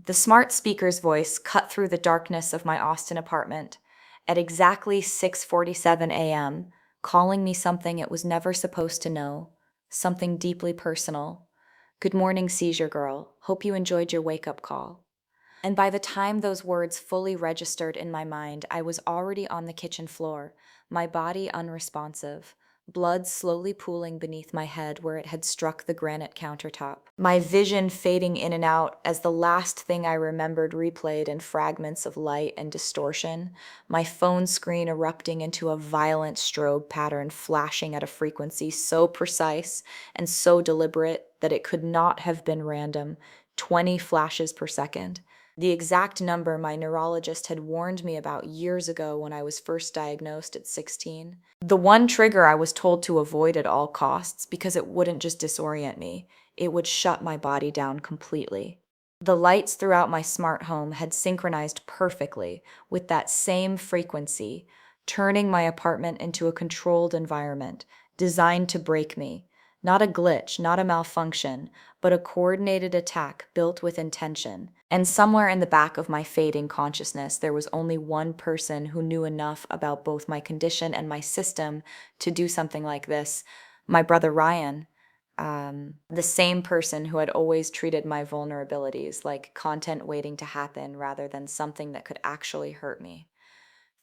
The smart speaker's voice cut through the darkness of my Austin apartment at exactly 6:47 a.m., calling me something it was never supposed to know, something deeply personal. Good morning, seizure girl. Hope you enjoyed your wake-up call. And by the time those words fully registered in my mind, I was already on the kitchen floor, my body unresponsive, blood slowly pooling beneath my head where it had struck the granite countertop. My vision fading in and out as the last thing I remembered replayed in fragments of light and distortion, my phone screen erupting into a violent strobe pattern flashing at a frequency so precise and so deliberate that it could not have been random, 20 flashes per second. The exact number my neurologist had warned me about years ago when I was first diagnosed at 16. The one trigger I was told to avoid at all costs because it wouldn't just disorient me, it would shut my body down completely. The lights throughout my smart home had synchronized perfectly with that same frequency, turning my apartment into a controlled environment designed to break me. Not a glitch, not a malfunction, but a coordinated attack built with intention. And somewhere in the back of my fading consciousness, there was only one person who knew enough about both my condition and my system to do something like this: my brother Ryan. The same person who had always treated my vulnerabilities like content waiting to happen rather than something that could actually hurt me.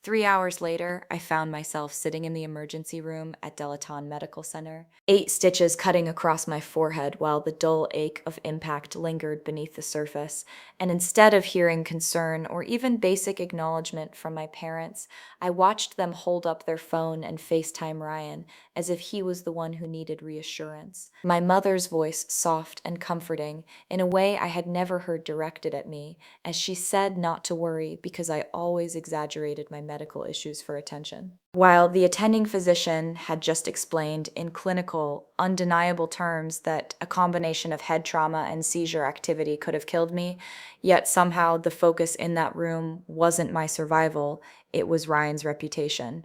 3 hours later, I found myself sitting in the emergency room at Delaton Medical Center, 8 stitches cutting across my forehead while the dull ache of impact lingered beneath the surface. And instead of hearing concern or even basic acknowledgement from my parents, I watched them hold up their phone and FaceTime Ryan as if he was the one who needed reassurance. My mother's voice soft and comforting in a way I had never heard directed at me, as she said not to worry because I always exaggerated my medical issues for attention. While the attending physician had just explained in clinical, undeniable terms that a combination of head trauma and seizure activity could have killed me, yet somehow the focus in that room wasn't my survival, it was Ryan's reputation.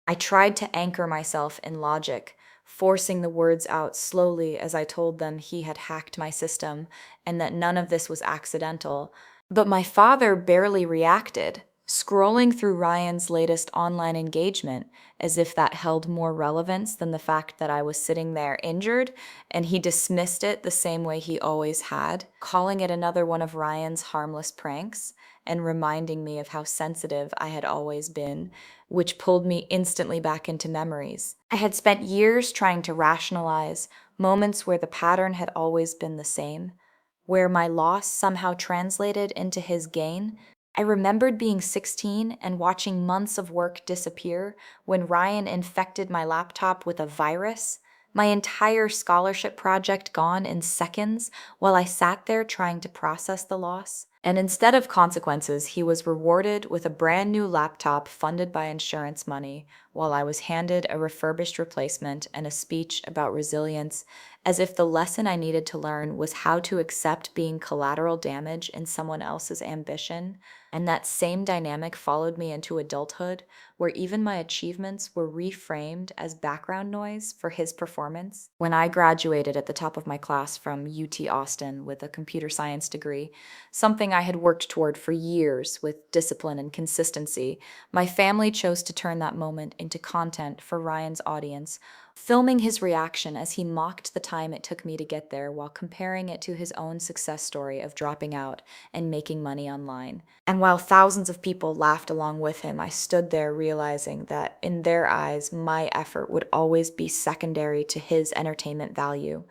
I tried to anchor myself in logic, forcing the words out slowly as I told them he had hacked my system and that none of this was accidental. But my father barely reacted, scrolling through Ryan's latest online engagement as if that held more relevance than the fact that I was sitting there injured, and he dismissed it the same way he always had, calling it another one of Ryan's harmless pranks and reminding me of how sensitive I had always been, which pulled me instantly back into memories. I had spent years trying to rationalize moments where the pattern had always been the same, where my loss somehow translated into his gain. I remembered being 16 and watching months of work disappear when Ryan infected my laptop with a virus, my entire scholarship project gone in seconds while I sat there trying to process the loss. And instead of consequences, he was rewarded with a brand new laptop funded by insurance money, while I was handed a refurbished replacement and a speech about resilience, as if the lesson I needed to learn was how to accept being collateral damage in someone else's ambition. And that same dynamic followed me into adulthood, where even my achievements were reframed as background noise for his performance. When I graduated at the top of my class from UT Austin with a computer science degree, something I had worked toward for years with discipline and consistency, my family chose to turn that moment into content for Ryan's audience, filming his reaction as he mocked the time it took me to get there while comparing it to his own success story of dropping out and making money online. And while thousands of people laughed along with him, I stood there realizing that in their eyes, my effort would always be secondary to his entertainment value.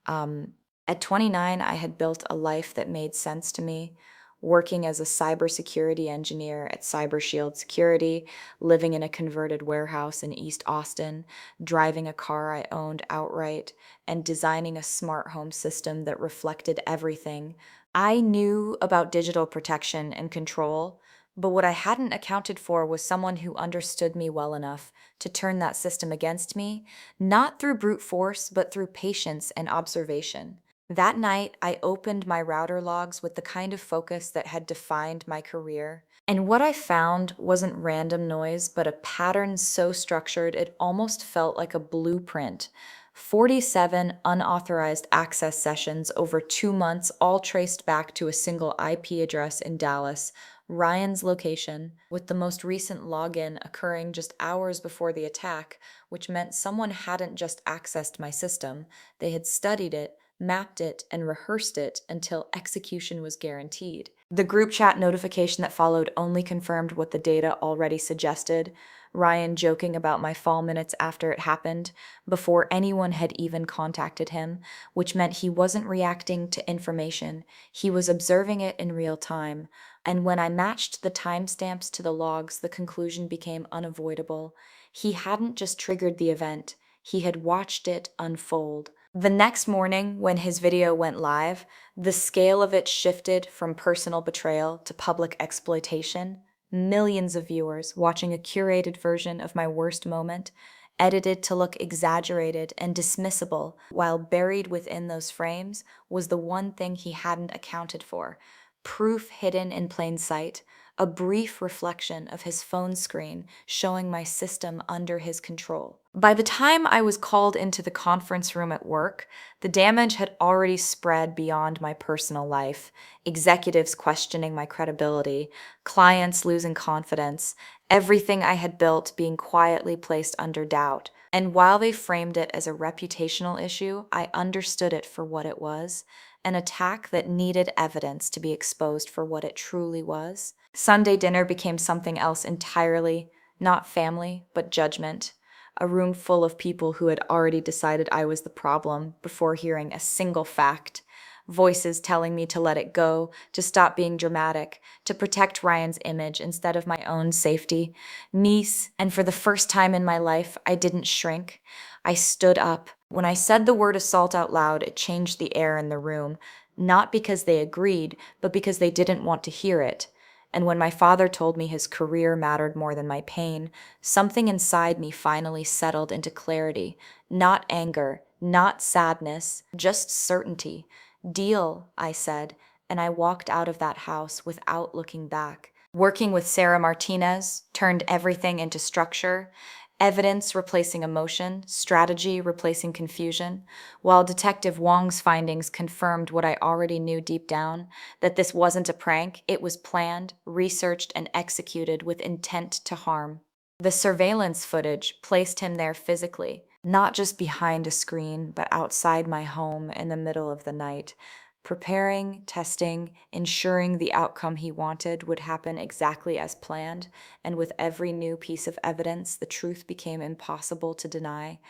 Um, at 29, I had built a life that made sense to me, working as a cybersecurity engineer at CyberShield Security, living in a converted warehouse in East Austin, driving a car I owned outright, and designing a smart home system that reflected everything. I knew about digital protection and control, but what I hadn't accounted for was someone who understood me well enough to turn that system against me, not through brute force, but through patience and observation. That night, I opened my router logs with the kind of focus that had defined my career. And what I found wasn't random noise, but a pattern so structured it almost felt like a blueprint. 47 unauthorized access sessions over 2 months, all traced back to a single IP address in Dallas, Ryan's location, with the most recent login occurring just hours before the attack, which meant someone hadn't just accessed my system, they had studied it, mapped it, and rehearsed it until execution was guaranteed. The group chat notification that followed only confirmed what the data already suggested. Ryan joking about my fall minutes after it happened, before anyone had even contacted him, which meant he wasn't reacting to information, he was observing it in real time. And when I matched the timestamps to the logs, the conclusion became unavoidable. He hadn't just triggered the event, he had watched it unfold. The next morning, when his video went live, the scale of it shifted from personal betrayal to public exploitation. Millions of viewers watching a curated version of my worst moment, edited to look exaggerated and dismissible, while buried within those frames was the one thing he hadn't accounted for: proof hidden in plain sight, a brief reflection of his phone screen showing my system under his control. By the time I was called into the conference room at work, the damage had already spread beyond my personal life. Executives questioning my credibility, clients losing confidence, everything I had built being quietly placed under doubt. And while they framed it as a reputational issue, I understood it for what it was: an attack that needed evidence to be exposed for what it truly was. Sunday dinner became something else entirely, not family, but judgment. A room full of people who had already decided I was the problem before hearing a single fact. Voices telling me to let it go, to stop being dramatic, to protect Ryan's image instead of my own safety. Niece, and for the first time in my life, I didn't shrink. I stood up. When I said the word assault out loud, it changed the air in the room, not because they agreed, but because they didn't want to hear it. And when my father told me his career mattered more than my pain, something inside me finally settled into clarity. Not anger, not sadness, just certainty. Deal, I said, and I walked out of that house without looking back. Working with Sarah Martinez turned everything into structure. Evidence replacing emotion, strategy replacing confusion, while Detective Wong's findings confirmed what I already knew deep down: that this wasn't a prank, it was planned, researched, and executed with intent to harm. The surveillance footage placed him there physically, not just behind a screen, but outside my home in the middle of the night, preparing, testing, ensuring the outcome he wanted would happen exactly as planned, and with every new piece of evidence, the truth became impossible to deny.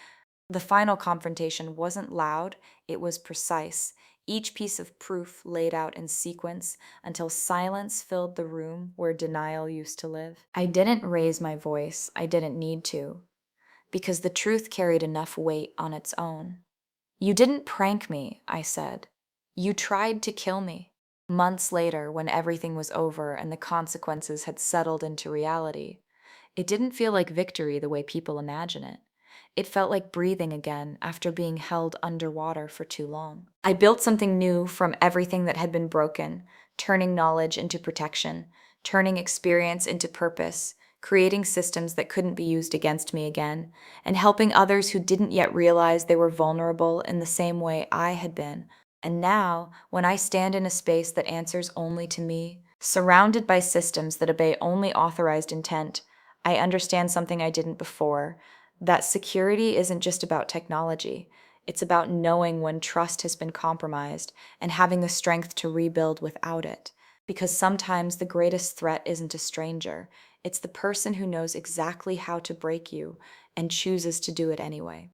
The final confrontation wasn't loud, it was precise. Each piece of proof laid out in sequence until silence filled the room where denial used to live. I didn't raise my voice, I didn't need to, because the truth carried enough weight on its own. "You didn't prank me," I said. "You tried to kill me." Months later, when everything was over and the consequences had settled into reality, it didn't feel like victory the way people imagine it. It felt like breathing again after being held underwater for too long. I built something new from everything that had been broken, turning knowledge into protection, turning experience into purpose, creating systems that couldn't be used against me again, and helping others who didn't yet realize they were vulnerable in the same way I had been. And now, when I stand in a space that answers only to me, surrounded by systems that obey only authorized intent, I understand something I didn't before: that security isn't just about technology. It's about knowing when trust has been compromised and having the strength to rebuild without it. Because sometimes the greatest threat isn't a stranger, it's the person who knows exactly how to break you and chooses to do it anyway.